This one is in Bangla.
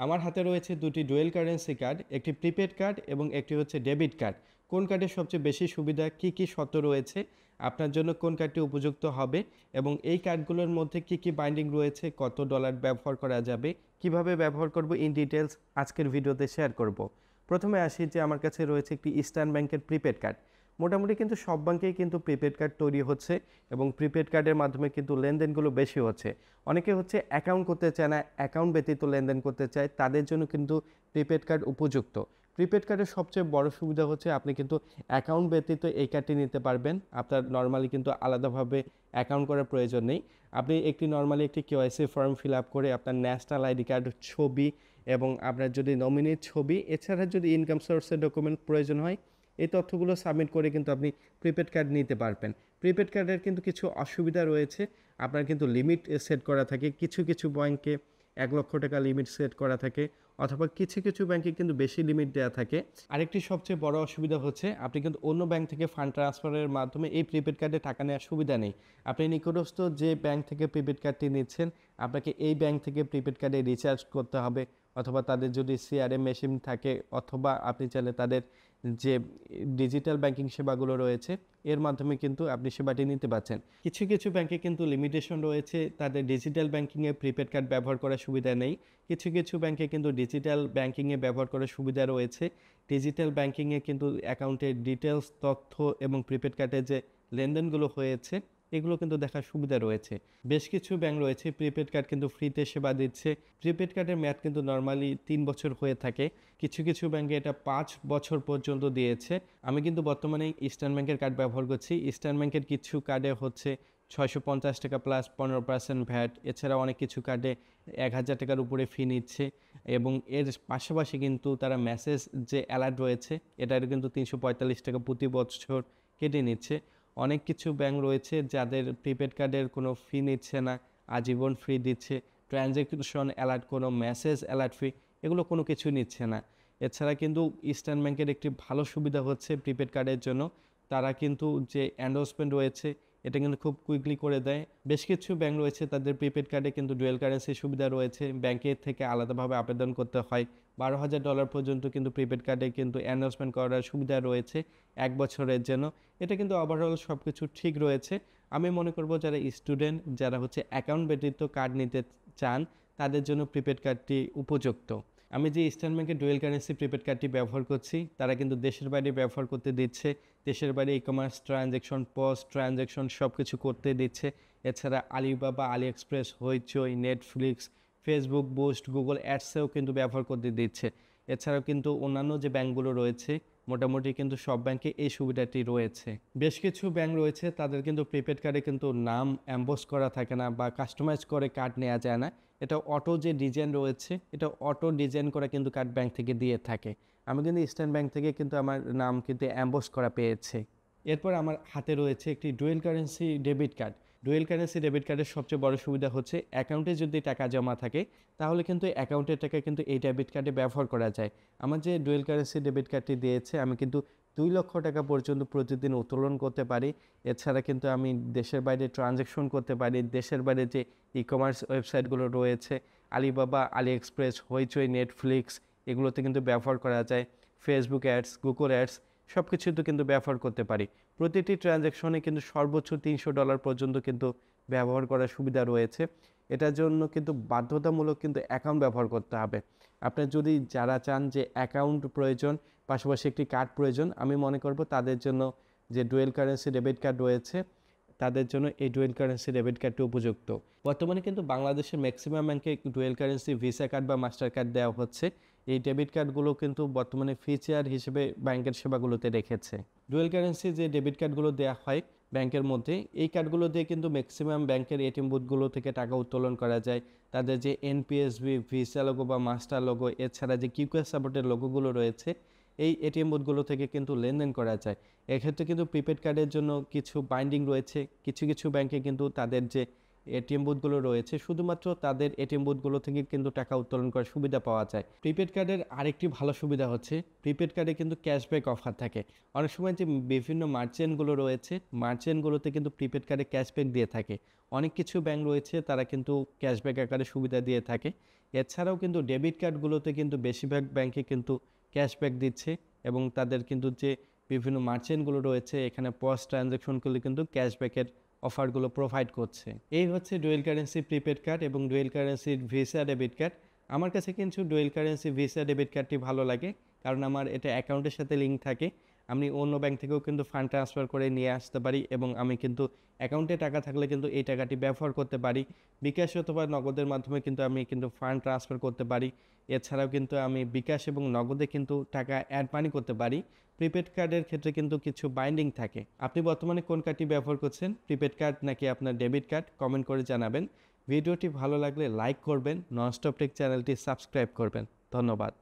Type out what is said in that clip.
আমার হাতে রয়েছে দুটি ডুয়েল কারেন্সি কার্ড, একটি প্রিপেড কার্ড এবং একটি হচ্ছে ডেবিট কার্ড। কোন কার্ডের সবচেয়ে বেশি সুবিধা, কি কি শর্ত রয়েছে, আপনার জন্য কোন কার্ডটি উপযুক্ত হবে এবং এই কার্ডগুলোর মধ্যে কি কি বাইন্ডিং রয়েছে, কত ডলার ব্যবহার করা যাবে, কিভাবে ব্যবহার করব, ইন ডিটেলস আজকের ভিডিওতে শেয়ার করব। প্রথমে আসি যে আমার কাছে রয়েছে একটি ইস্টার্ন ব্যাংকের প্রিপেড কার্ড। মোটামুটি কিন্তু সব ব্যাংকেই কিন্তু প্রিপেড কার্ড তৈরি হচ্ছে এবং প্রিপেড কার্ডের মাধ্যমে কিন্তু লেনদেনগুলো বেশি হচ্ছে। অনেকে হচ্ছে অ্যাকাউন্ট করতে চায় না, অ্যাকাউন্ট ব্যতীত লেনদেন করতে চায়, তাদের জন্য কিন্তু প্রিপেড কার্ড উপযুক্ত। প্রিপেড কার্ডের সবচেয়ে বড় সুবিধা হচ্ছে আপনি কিন্তু অ্যাকাউন্ট ব্যতীত এই কার্ডটি নিতে পারবেন। আপনার নর্মালি কিন্তু আলাদাভাবে অ্যাকাউন্ট করার প্রয়োজন নেই। আপনি নর্মালি একটি কেওয়াইসি ফর্ম ফিল আপ করে আপনার ন্যাশনাল আইডি কার্ড ছবি এবং আপনার যদি নমিনির ছবি, এছাড়া যদি ইনকাম সোর্সের ডকুমেন্ট প্রয়োজন হয়, এই তথ্যগুলো সাবমিট করে কিন্তু আপনি প্রিপেড কার্ড নিতে পারবেন। প্রিপেড কার্ডের কিন্তু কিছু অসুবিধা রয়েছে। আপনার কিন্তু লিমিট সেট করা থাকে, কিছু কিছু ব্যাংকে 1,00,000 টাকা লিমিট সেট করা থাকে, অথবা কিছু কিছু ব্যাংকে কিন্তু বেশি লিমিট দেওয়া থাকে। আরেকটি সবচেয়ে বড় অসুবিধা হচ্ছে আপনি কিন্তু অন্য ব্যাংক থেকে ফান্ড ট্রান্সফারের মাধ্যমে এই প্রিপেড কার্ডে টাকা নেওয়ার সুবিধা নেই। আপনি নিকটস্থ যে ব্যাংক থেকে প্রিপেড কার্ডটি নিচ্ছেন, আপনাকে এই ব্যাংক থেকে প্রিপেড কার্ডে রিচার্জ করতে হবে, অথবা তাদের যদি সিআরএম মেশিন থাকে, অথবা আপনি চাইলে তাদের যে ডিজিটাল ব্যাংকিং সেবাগুলো রয়েছে এর মাধ্যমে কিন্তু আপনি সেবাটি নিতে পারছেন। কিছু কিছু ব্যাংকে কিন্তু লিমিটেশন রয়েছে, তাদের ডিজিটাল ব্যাংকিংয়ে প্রিপেড কার্ড ব্যবহার করার সুবিধা নেই। কিছু কিছু ব্যাংকে কিন্তু ডিজিটাল ব্যাংকিংয়ে ব্যবহার করার সুবিধা রয়েছে। ডিজিটাল ব্যাংকিংয়ে কিন্তু অ্যাকাউন্টের ডিটেলস তথ্য এবং প্রিপেড কার্ডের যে লেনদেনগুলো হয়েছে এগুলো কিন্তু দেখার সুবিধা রয়েছে। বেশ কিছু ব্যাংক রয়েছে প্রিপেড কার্ড কিন্তু ফ্রিতে সেবা দিচ্ছে। প্রিপেড কার্ডের মেয়াদ কিন্তু নর্মালি 3 বছর হয়ে থাকে, কিছু কিছু ব্যাংকে এটা 5 বছর পর্যন্ত দিয়েছে। আমি কিন্তু বর্তমানে ইস্টার্ন ব্যাংকের কার্ড ব্যবহার করছি। ইস্টার্ন ব্যাংকের কিছু কার্ডে হচ্ছে 650 টাকা প্লাস 15% ভ্যাট, এছাড়া অনেক কিছু কার্ডে 1,000 টাকার উপরে ফি নিচ্ছে এবং এর পাশাপাশি কিন্তু তারা মেসেজ যে অ্যালার্ট রয়েছে এটার কিন্তু 345 টাকা প্রতি বছর কেটে নিচ্ছে। অনেক কিছু ব্যাংক রয়েছে যাদের প্রিপেড কার্ডের কোনো ফি নিচ্ছে না, আজীবন ফ্রি দিচ্ছে। ট্রানজ্যাকশন অ্যালার্ট, কোনো মেসেজ অ্যালার্ট ফি, এগুলো কোনো কিছু নিচ্ছে না। এছাড়া কিন্তু ইস্টার্ন ব্যাংকের একটি ভালো সুবিধা হচ্ছে প্রিপেড কার্ডের জন্য, তারা কিন্তু যে এন্ডোর্সমেন্ট রয়েছে এটা কিন্তু খুব কুইকলি করে দেয়। বেশ কিছু ব্যাংক রয়েছে তাদের প্রিপেড কার্ডে কিন্তু ডুয়েল কারেন্সি সুবিধা রয়েছে, ব্যাংকের থেকে আলাদাভাবে আবেদন করতে হয়। $12,000 পর্যন্ত কিন্তু প্রিপেড কার্ডে কিন্তু এন্ডোর্সমেন্ট করার সুবিধা রয়েছে 1 বছরের জন্য। এটা কিন্তু ওভারঅল সব কিছু ঠিক রয়েছে। আমি মনে করব যারা স্টুডেন্ট, যারা হচ্ছে অ্যাকাউন্ট ব্যতীত কার্ড নিতে চান, তাদের জন্য প্রিপেড কার্ডটি উপযুক্ত। আমি যে ইস্টার্ন ব্যাংকের ডুয়েল কারেন্সি প্রিপেড কার্ডটি ব্যবহার করছি, তারা কিন্তু দেশের বাইরে ব্যবহার করতে দিচ্ছে। দেশের বাইরে e commerce transaction, post transaction সব কিছু করতে দিচ্ছে। এছাড়া আলিবাবা, আলি এক্সপ্রেস, হইচই, নেটফ্লিক্স, ফেসবুক, বুস্ট, গুগল অ্যাডসেও কিন্তু ব্যবহার করতে দিচ্ছে। এছাড়াও কিন্তু অন্যান্য যে ব্যাংকগুলো রয়েছে মোটামুটি কিন্তু সব ব্যাংকে এই সুবিধাটি রয়েছে। বেশ কিছু ব্যাংক রয়েছে তাদের কিন্তু প্রিপেড কার্ডে কিন্তু নাম অ্যাম্বোস করা থাকে না বা কাস্টমাইজ করে কার্ড নেওয়া যায় না। এটা অটো যে ডিজাইন রয়েছে এটা অটো ডিজাইন করা কিন্তু কার্ড ব্যাংক থেকে দিয়ে থাকে। আমি কিন্তু ইস্টার্ন ব্যাংক থেকে কিন্তু আমার নাম কিন্তু অ্যাম্বোস করা পেয়েছে। এরপর আমার হাতে রয়েছে একটি dual currency debit card. Dual currency debit কার্ডের সবচেয়ে বড় সুবিধা হচ্ছে অ্যাকাউন্টে যদি টাকা জমা থাকে তাহলে কিন্তু অ্যাকাউন্টের টাকা কিন্তু এই ডেবিট কার্ডে ব্যবহার করা যায়। আমার যে ডুয়েল কারেন্সি ডেবিট কার্ডটি দিয়েছে আমি কিন্তু 2,00,000 টাকা পর্যন্ত প্রতিদিন উত্তোলন করতে পারি। এছাড়া কিন্তু আমি দেশের বাইরে ট্রানজ্যাকশন করতে পারি। দেশের বাইরে যে ই কমার্স ওয়েবসাইটগুলো রয়েছে আলিবাবা, আলি এক্সপ্রেস, হইচই, নেটফ্লিক্স, এগুলোতে কিন্তু ব্যবহার করা যায়। ফেসবুক অ্যাডস, গুগল অ্যাডস সব কিছুতে কিন্তু ব্যবহার করতে পারি। প্রতিটি ট্রানজ্যাকশনে কিন্তু সর্বোচ্চ $300 পর্যন্ত কিন্তু ব্যবহার করার সুবিধা রয়েছে। এটার জন্য কিন্তু বাধ্যতামূলক কিন্তু অ্যাকাউন্ট ব্যবহার করতে হবে। আপনার যদি যারা চান যে অ্যাকাউন্ট প্রয়োজন, পাশাপাশি একটি কার্ড প্রয়োজন, আমি মনে করব তাদের জন্য যে ডুয়েল কারেন্সি ডেবিট কার্ড রয়েছে তাদের জন্য এই ডুয়েল কারেন্সি ডেবিট কার্ডটি উপযুক্ত। বর্তমানে কিন্তু বাংলাদেশের ম্যাক্সিমাম ব্যাংকে ডুয়েল কারেন্সি ভিসা কার্ড বা মাস্টার কার্ড দেওয়া হচ্ছে। এই ডেবিট কার্ডগুলো কিন্তু বর্তমানে ফিচার হিসেবে ব্যাংকের সেবাগুলোতে রেখেছে। ডুয়েল কারেন্সি যে ডেবিট কার্ডগুলো দেওয়া হয় ব্যাংকের মধ্যে, এই কার্ডগুলো দিয়ে কিন্তু ম্যাক্সিমাম ব্যাংকের এটিএম বুথগুলো থেকে টাকা উত্তোলন করা যায়। তাদের যে এনপিএসবি, ভিসা লোগো বা মাস্টার লোগো, এছাড়া যে কিউকিউআর সাপোর্টের লোগোগুলো রয়েছে এই এটিএম বুথগুলো থেকে কিন্তু লেনদেন করা যায়। এক্ষেত্রে কিন্তু প্রিপেড কার্ডের জন্য কিছু বাইন্ডিং রয়েছে। কিছু কিছু ব্যাংকে কিন্তু তাদের যে এটিএম বুথগুলো রয়েছে শুধুমাত্র তাদের এটিএম বুথগুলো থেকে কিন্তু টাকা উত্তোলন করার সুবিধা পাওয়া যায়। প্রিপেড কার্ডের আরেকটি ভালো সুবিধা হচ্ছে প্রিপেড কার্ডে কিন্তু ক্যাশব্যাক অফার থাকে। অনেক সময় যে বিভিন্ন মার্চেন্টগুলো রয়েছে মার্চেন্টগুলোতে কিন্তু প্রিপেড কার্ডে ক্যাশব্যাক দিয়ে থাকে। অনেক কিছু ব্যাংক রয়েছে তারা কিন্তু ক্যাশব্যাক আকারে সুবিধা দিয়ে থাকে। এছাড়াও কিন্তু ডেবিট কার্ডগুলোতে কিন্তু বেশিরভাগ ব্যাংকে কিন্তু ক্যাশব্যাক দিচ্ছে এবং তাদের কিন্তু যে বিভিন্ন মার্চেন্টগুলো রয়েছে এখানে পস ট্রানজ্যাকশনগুলো কিন্তু ক্যাশব্যাকের অফারগুলো প্রোভাইড করছে। এই হচ্ছে ডুয়েল কারেন্সি প্রিপেড কার্ড এবং ডুয়েল কারেন্সির ভিসা ডেবিট কার্ড। আমার কাছে কিন্তু ডুয়েল কারেন্সি ভিসা ডেবিট কার্ডটি ভালো লাগে, কারণ আমার এটা অ্যাকাউন্টের সাথে লিঙ্ক থাকে। আমি অন্য ব্যাংক থেকেও কিন্তু ফান্ড ট্রান্সফার করে নিয়ে আসতে পারি এবং আমি কিন্তু অ্যাকাউন্টে টাকা থাকলে কিন্তু এই টাকাটি ব্যবহার করতে পারি। বিকাশ অথবা নগদের মাধ্যমে কিন্তু আমি কিন্তু ফান্ড ট্রান্সফার করতে পারি। এছাড়াও কিন্তু আমি বিকাশ এবং নগদে কিন্তু টাকা অ্যাড মানি করতে পারি। প্রিপেড কার্ডের ক্ষেত্রে কিন্তু কিছু বাইন্ডিং থাকে। আপনি বর্তমানে কোন কার্ডটি ব্যবহার করছেন, প্রিপেড কার্ড নাকি আপনার ডেবিট কার্ড? কমেন্ট করে জানাবেন। ভিডিওটি ভালো লাগলে লাইক করবেন, ননস্টপ টেক চ্যানেলটি সাবস্ক্রাইব করবেন। ধন্যবাদ।